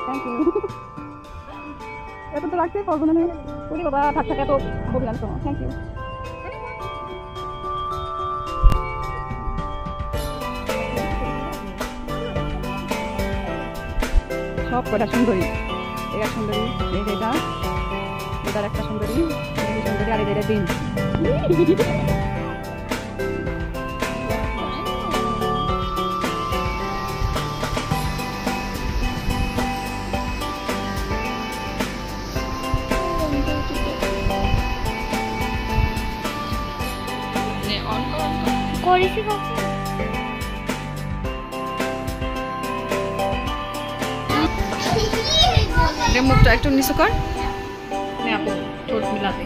Thank you. এত তো রাখতে পারবো না। ওরে বাবা, থাক থাক, এত বললাম তো। Thank you. সব কটা সুন্দরী। এটা সুন্দরী, এটা এটার একটা সুন্দরী, সুন্দরী, আর এটা দিন। মুখটা একটু নিচু কর, আপু ঠোঁট মিলাতে।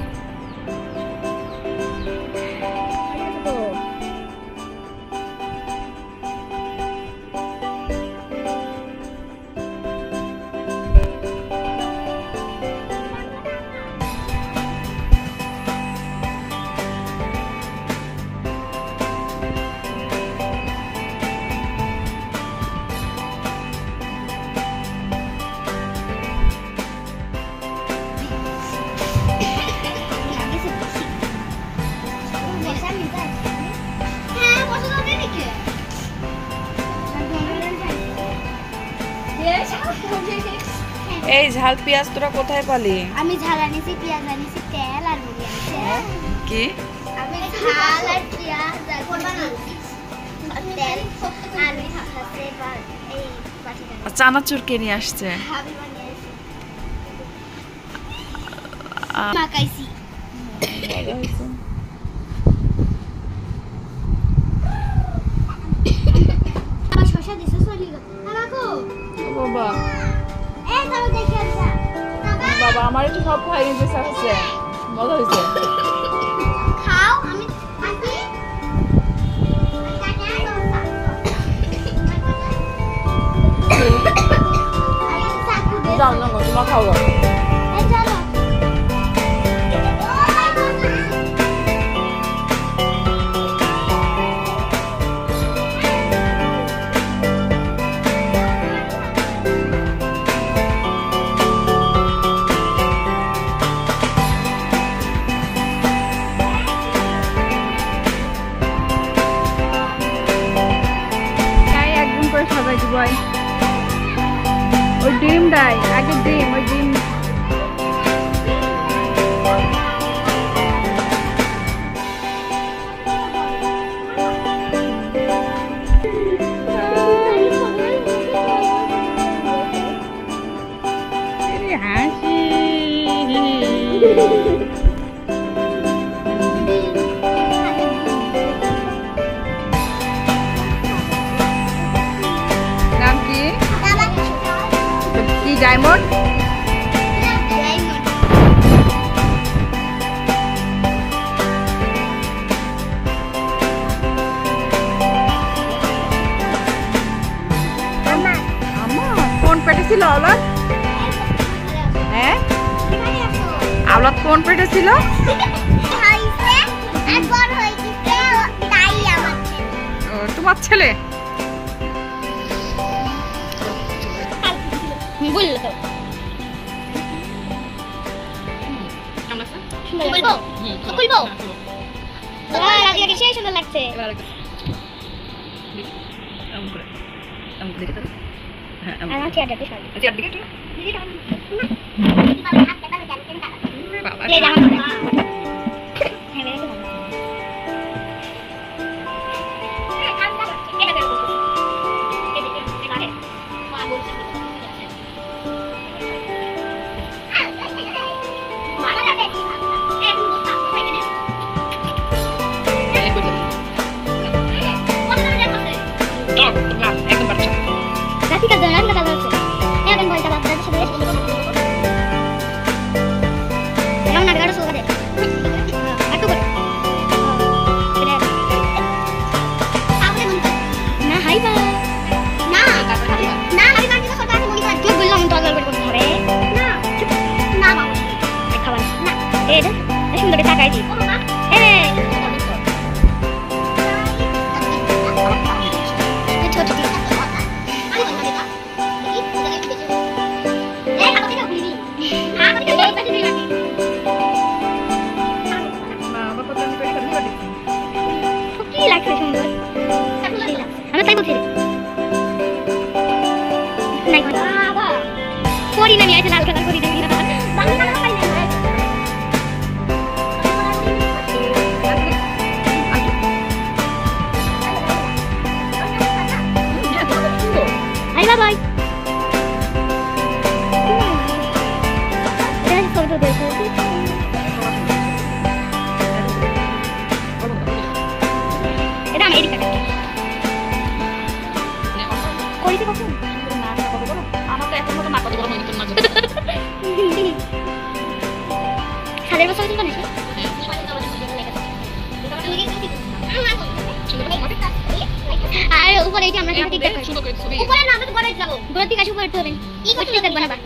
এই ঝাল পেঁয়াজ তোরা কোথায় পালি? আমি ঝাল আনিছি, পেঁয়াজ আনিছি, তেল আর মুড়ি আনিছি। কি? আমি ঝাল আর পেঁয়াজ আর তেল আর হাতে এই বাটিটা চানাচুর কে নিয়ে আসছে? ভাবি বানিয়েছে, মাখাইছি। আমার শসা দিছে চলি গো। রাখো বাবা। এই দাও দেখে আসা। বাবা আমার একটু সব খাই নিতে চাচ্ছে। মজা হয়েছে। খাও। আমি আসি। যাও না গো, তোমার খাও। এই চলো। সাজাই দিব। ওই ডিম দেয় আগে, ডিম, ওই ডিম। হাসি ডায়মন্ড। কোন পেটে ছিল আওলাদ? হ্যাঁ, আওলাদ কোন পেটে ছিল? তোমার ছেলে? সুন্দর লাগছে। 1000 বছর ছিল নাকি? আর উপরে এই যে আমরা ঠিক দেখতে পাচ্ছি। উপরে না আমরা ঘরে যাব। ঘরে থেকে আসি উপরে হবে। কি করতে দেখব না বা।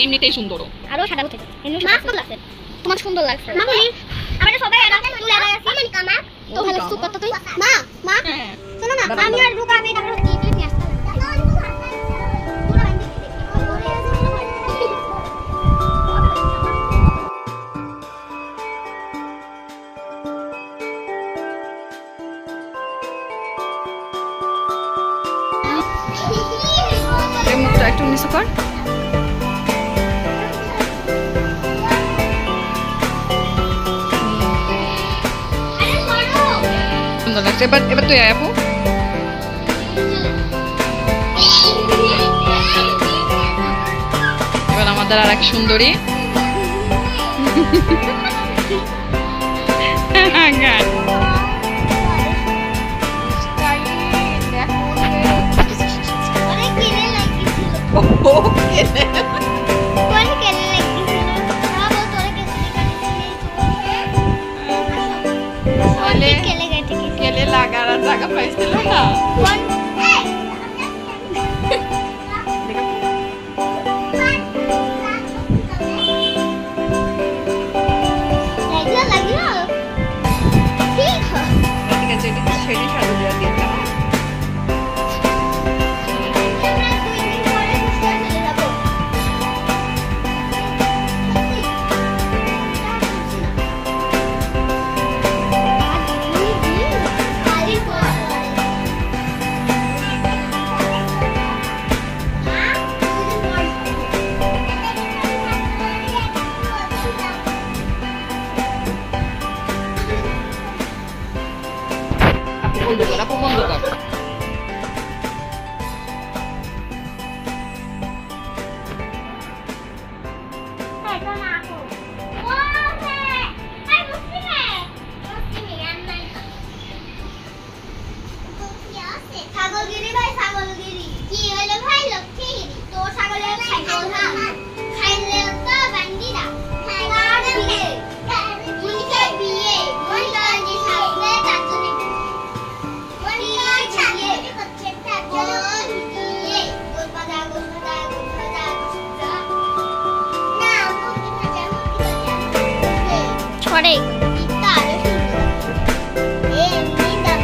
এমনিতেই সুন্দর। আরো সাদা হচ্ছে। এমনি সুন্দর লাগছে। তোমার সুন্দর লাগছে। মা বলি আমরা সবাই এরা চুলে আড়াই আছি। মানে কামা। তো ভালো সুপ করতে তুই। মা শোনো না আমি আর রুকা আমি তারপর কি নিয়ে আসতে মুখটা একটু নিচু কর। সুন্দর লাগছে। এবার তুই আয় আপু। এবার আমাদের আর এক সুন্দরী। কেলে লাগার জায়গা পাইছিল না। ঠিক আছে, এটা ছেড়ে সাজু দেওয়া দিয়ে দাও। বন্ধ কর আপু, বন্ধ কর। ছাগলগিরি ভাই ছাগলগিরি কি হলো ভাই লক্ষ্মীগিরি তো ছাগলের ছাগল নাম খাইলে তো বান্দিরা খাইলার বিয়ে মুনিকে বিয়ে মুনিকে সাথে তাজনে মুনিকে ছাগল হচ্ছে তাজল বিয়ে গোলপাদা গোলপাদা গোলপাদা না মুনি ভাজা ছড়ে ইতারে সুন্দর এ নিদা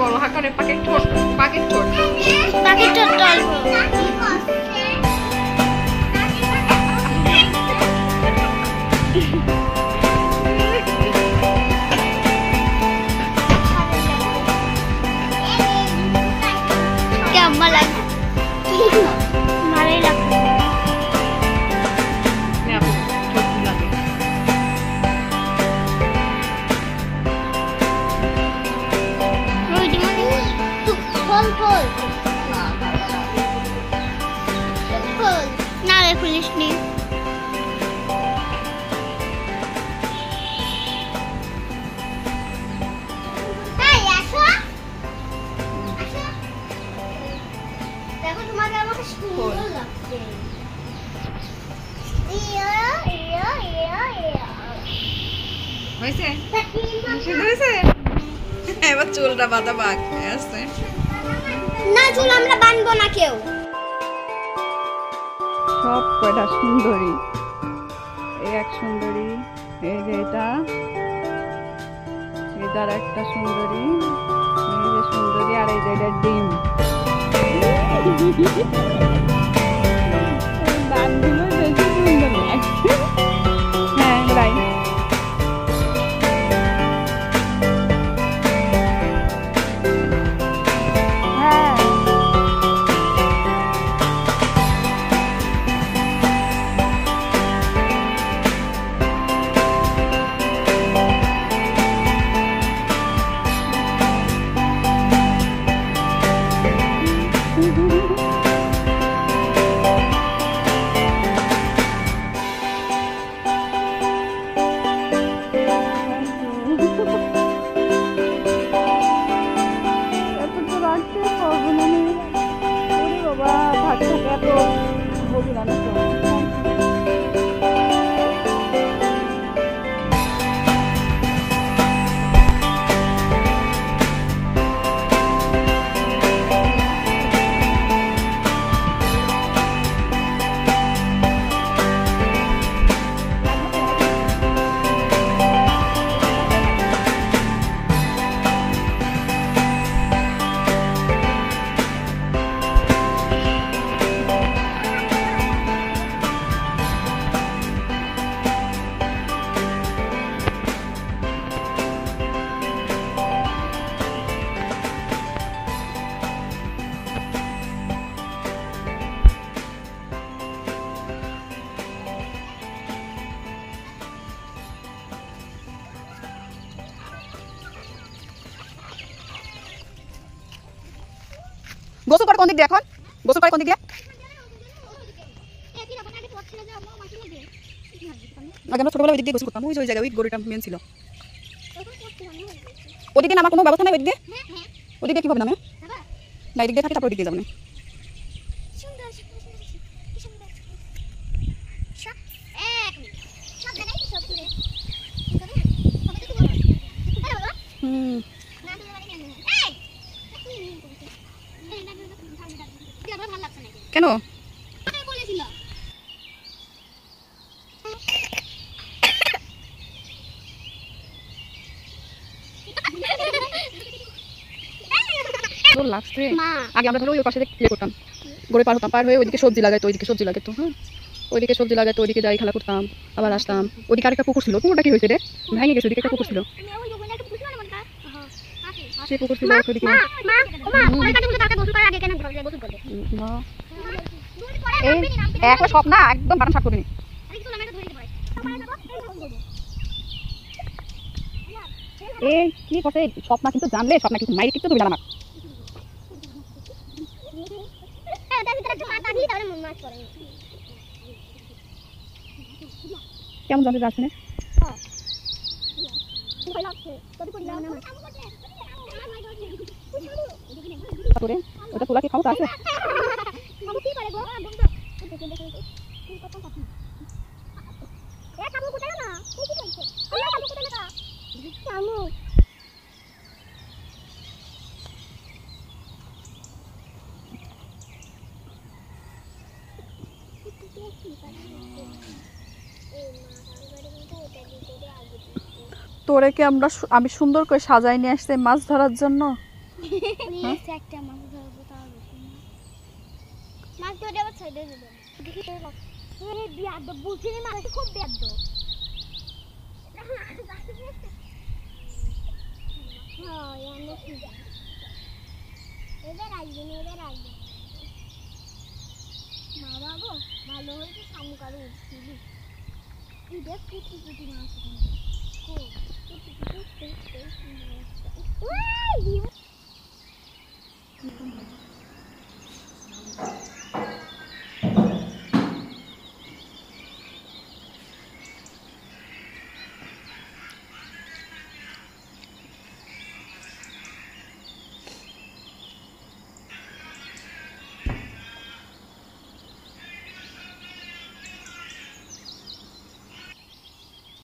বড় হাকারে পাকেট ঠোঁট, পাকেট ঠোঁট, পাকেট ঠোঁট কেমন লাগে ভালোই লাগছে না রে খুলিস নি দেখো তোমাকে আমাকে সুন্দর লাগছে হয়েছে? সুন্দর হয়েছে? এবার চুলটা বাঁধা বাকি আছে। না চুল আমরা বাঁধবো না কেউ। সব কয়টা সুন্দরী, এই এক সুন্দরী, এই যে এটার একটা সুন্দরী, এই যে সুন্দরী, আর এই যে এটা ডিম। দাঁতগুলো বেশি সুন্দর লাগছে। হ্যাঁ রাই গোসল করে কোন দিক দিয়ে এখন? গোসল করে কোন দিক দিয়ে? আগে আমরা ছোটবেলায় ওই দিক দিয়ে গোসল করতাম, ওই যে ওই জায়গায় ওই গরুটা মেন ছিল। ওদিকে নামার কোনো ব্যবস্থা নেই ওইদিকে? ওদিকে কীভাবে নামে? না এদিক দিয়ে থাকে তারপর ওদিকে যাবো না। কেন? তোর লাগছে আগে আমরা ধরো ওই পাশে ইয়ে করতাম, গড়ে পার হতাম, পার হয়ে ওইদিকে সবজি লাগাইতো, ওইদিকে সবজি লাগাইতো, হ্যাঁ ওইদিকে সবজি লাগাইতো, ওইদিকে যাই খেলা করতাম, আবার আসতাম। ওইদিকে আরেকটা পুকুর ছিল, পুকুরটা কি হয়েছে রে? ভেঙে গেছে, ওইদিকে একটা পুকুর ছিল, সেই পুকুর ছিল ওইদিকে। এই একটা সব না একদম বাটাম সাফ করিনি। এই কি করছে স্বপ্না, কিন্তু জানলে স্বপ্না কিন্তু মাইরে কিন্তু তুমি জানা না। কেমন জানতে যাচ্ছে না? তারপরে ওটা তোলা কি ক্ষমতা আছে? তোরে কি আমি সুন্দর করে সাজাই নিয়ে আসছি মাছ ধরার জন্য। ভালো হয়েছে শামুকার উঠছিলি দেখ কুটি কুটি মাছ